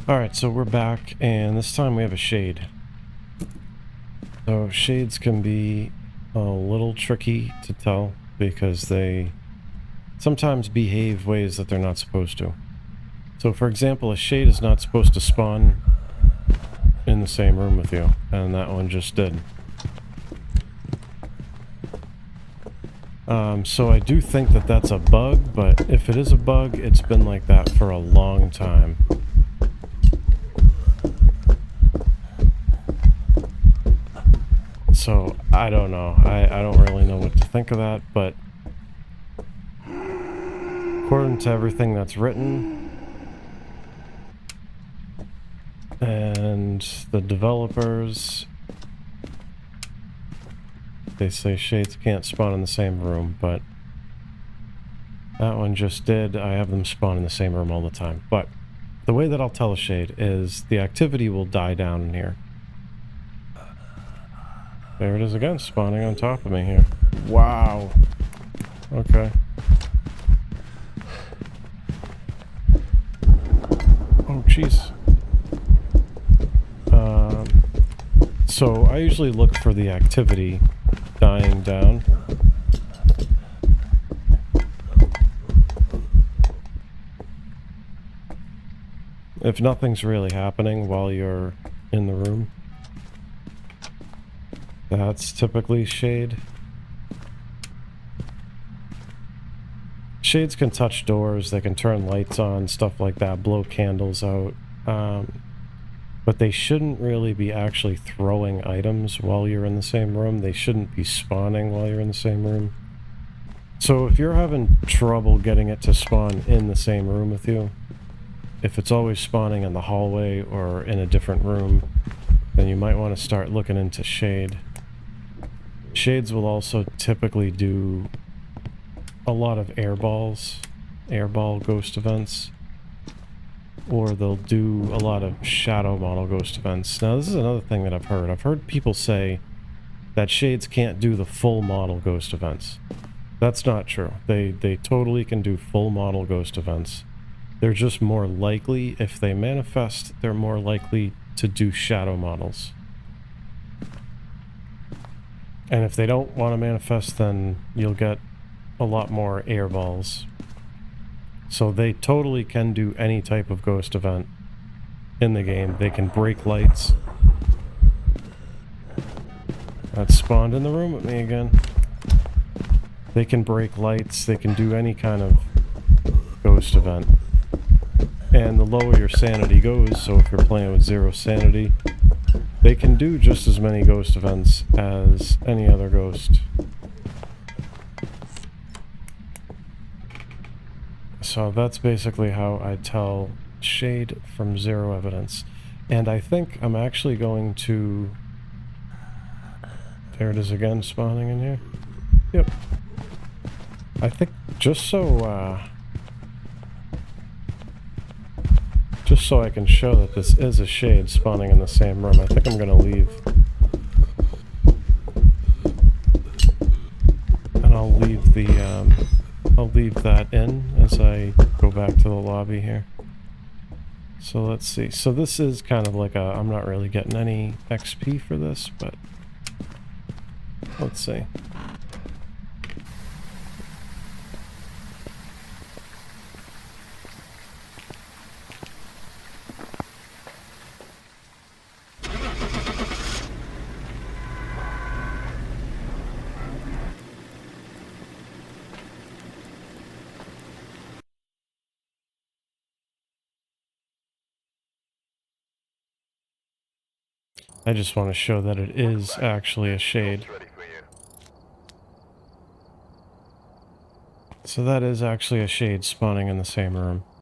Alright, so we're back, and this time we have a shade. So shades can be a little tricky to tell because they sometimes behave ways that they're not supposed to. So for example, a shade is not supposed to spawn in the same room with you, and that one just did. So I do think that that's a bug, but if it is a bug, it's been like that for a long time. So I don't know. I don't really know what to think of that, but according to everything that's written and the developers, they say shades can't spawn in the same room, but that one just did. I have them spawn in the same room all the time. But the way that I'll tell a shade is the activity will die down in here. There it is again, spawning on top of me here. Wow. Okay. Oh, jeez. So I usually look for the activity dying down. If nothing's really happening while you're in the room, that's typically shade. Shades can touch doors, they can turn lights on, stuff like that, blow candles out. But they shouldn't really be actually throwing items while you're in the same room. They shouldn't be spawning while you're in the same room. So if you're having trouble getting it to spawn in the same room with you, if it's always spawning in the hallway or in a different room, then you might want to start looking into shade. Shades will also typically do a lot of airball ghost events, or they'll do a lot of shadow model ghost events. Now this is another thing that I've heard. I've heard people say that shades can't do the full model ghost events. That's not true. They totally can do full model ghost events. They're just more likely, if they manifest, they're more likely to do shadow models. And if they don't want to manifest, then you'll get a lot more airballs. So they totally can do any type of ghost event in the game. They can break lights. That spawned in the room with me again. They can break lights. They can do any kind of ghost event. And the lower your sanity goes, so if you're playing with 0 sanity, they can do just as many ghost events as any other ghost. So that's basically how I tell shade from 0 evidence. And I think I'm actually going to... There it is again, spawning in here. Yep. I think just so I can show that this is a shade spawning in the same room, I think I'm going to leave. And I'll leave the... I'll leave that in as I go back to the lobby here. So let's see. So this is kind of like a... I'm not really getting any XP for this, but... Let's see. I just want to show that it is actually a shade. So that is actually a shade spawning in the same room.